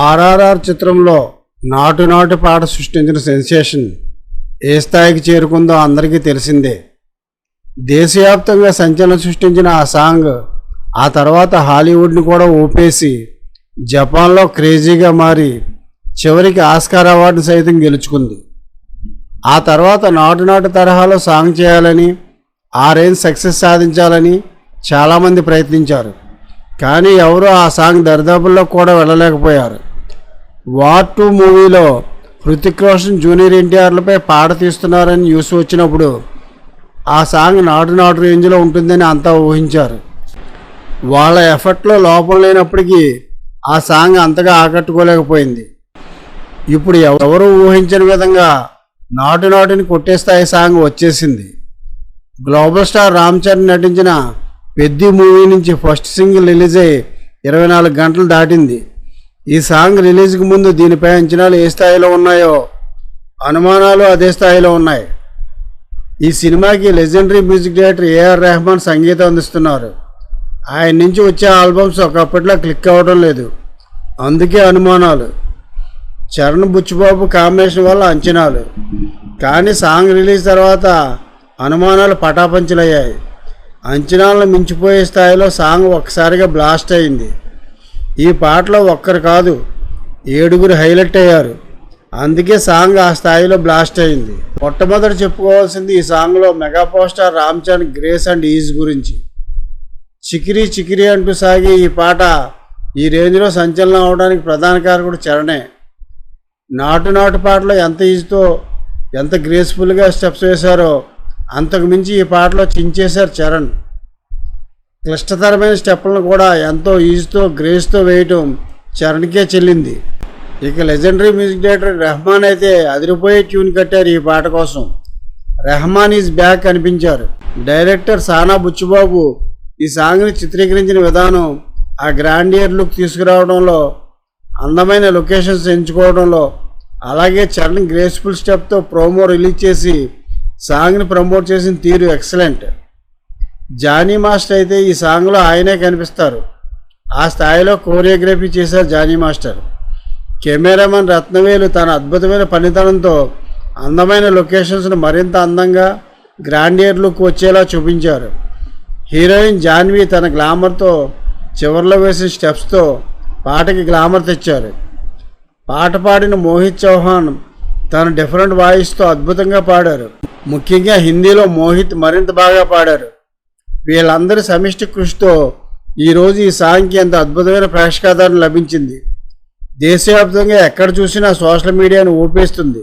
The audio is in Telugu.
ఆర్ఆర్ఆర్ చిత్రంలో నాటు నాటు పాట సృష్టించిన సెన్సేషన్ ఏ స్థాయికి చేరుకుందో అందరికీ తెలిసిందే. దేశవ్యాప్తంగా సంచలనం సృష్టించిన ఆ సాంగ్ ఆ తర్వాత హాలీవుడ్ని కూడా ఊపేసి జపాన్లో క్రేజీగా మారి చివరికి ఆస్కార్ అవార్డు సైతం గెలుచుకుంది. ఆ తర్వాత నాటు నాటు తరహాలో సాంగ్ చేయాలని, ఆ రేంజ్ సక్సెస్ సాధించాలని చాలామంది ప్రయత్నించారు. కానీ ఎవరూ ఆ సాంగ్ దరిదాపుల్లో కూడా వెళ్ళలేకపోయారు. వార్ 2 మూవీలో హృతిక్ రోషన్ జూనియర్ ఎన్టీఆర్లపై పాట తీస్తున్నారని న్యూస్ వచ్చినప్పుడు ఆ సాంగ్ నాటు నాటు రేంజ్లో ఉంటుందని అంతా ఊహించారు. వాళ్ళ ఎఫర్ట్లో లోపం లేనప్పటికీ ఆ సాంగ్ అంతగా ఆకట్టుకోలేకపోయింది. ఇప్పుడు ఎవరు ఊహించిన విధంగా నాటు నాటుని కొట్టేస్తాయి సాంగ్ వచ్చేసింది. గ్లోబల్ స్టార్ రామ్ చరణ్ నటించిన పెద్ది మూవీ నుంచి ఫస్ట్ సింగిల్ రిలీజ్ అయ్యి 24 గంటలు దాటింది. ఈ సాంగ్ రిలీజ్కి ముందు దీనిపై అంచనాలు ఏ స్థాయిలో ఉన్నాయో అనుమానాలు అదే స్థాయిలో ఉన్నాయి. ఈ సినిమాకి legendary music director AR Rahman సంగీతం అందిస్తున్నారు. ఆయన నుంచి వచ్చే ఆల్బమ్స్ ఒకప్పట్లో క్లిక్ అవ్వడం లేదు, అందుకే అనుమానాలు. చరణ్ బుచ్చిబాబు కాంబినేషన్ వల్ల అంచనాలు. కానీ సాంగ్ రిలీజ్ తర్వాత అనుమానాలు పటాపంచలయ్యాయి. అంచనాలను మించిపోయే స్థాయిలో సాంగ్ ఒక్కసారిగా బ్లాస్ట్ అయింది. ఈ పాటలో ఒక్కరు కాదు 7 హైలైట్ అయ్యారు. అందుకే సాంగ్ ఆ స్థాయిలో బ్లాస్ట్ అయింది. మొట్టమొదటి చెప్పుకోవాల్సింది ఈ సాంగ్లో mega power star Ram Charan grace and is గురించి. చికిరి చికిరి అంటూ సాగే ఈ పాట ఈ రేంజ్లో సంచలనం అవడానికి ప్రధాన కారకుడు చరణే. నాటు నాటు పాటలో ఎంత ఈజీతో ఎంత గ్రేస్ఫుల్గా స్టెప్స్ వేశారో అంతకు మించి ఈ పాటలో చించేశారు చరణ్. క్లిష్టతరమైన స్టెప్పులను కూడా ఎంతో ఈజీతో గ్రేస్తో వేయటం చరణ్కే చెల్లింది. ఇక లెజెండరీ మ్యూజిక్ డైరెక్టర్ రెహమాన్ అయితే అదిరిపోయే ట్యూన్ కట్టారు ఈ పాట కోసం. రెహమాన్ ఈజ్ బ్యాక్ అనిపించారు. డైరెక్టర్ సానా బుచ్చిబాబు ఈ సాంగ్ని చిత్రీకరించిన విధానం, ఆ గ్రాండియర్ లుక్ తీసుకురావడంలో, అందమైన లొకేషన్స్ ఎంచుకోవడంలో, అలాగే చరణ్ గ్రేస్ఫుల్ స్టెప్తో ప్రోమో రిలీజ్ చేసి సాంగ్ని ప్రమోట్ చేసిన తీరు ఎక్సలెంట్. జానీ మాస్టర్ అయితే ఈ సాంగ్లో ఆయనే కనిపిస్తారు. ఆ స్థాయిలో కోరియోగ్రఫీ చేశారు జానీ మాస్టర్. కెమెరామెన్ రత్నవేలు తన అద్భుతమైన పనితనంతో అందమైన లొకేషన్స్ను మరింత అందంగా గ్రాండియర్ లుక్ వచ్చేలా చూపించారు. హీరోయిన్ జాన్వి తన గ్లామర్తో చివర్లో వేసిన స్టెప్స్తో పాటకి గ్లామర్ తెచ్చారు. పాట పాడిన మోహిత్ చౌహాన్ తన డిఫరెంట్ వాయిస్తో అద్భుతంగా పాడారు. ముఖ్యంగా హిందీలో మోహిత్ మరింత బాగా పాడారు. వీళ్ళందరి సమిష్టి కృషితో ఈరోజు ఈ సాంగ్కి ఎంత అద్భుతమైన ప్రేక్షకాదరణ లభించింది. దేశవ్యాప్తంగా ఎక్కడ చూసినా సోషల్ మీడియాను ఊపేస్తుంది.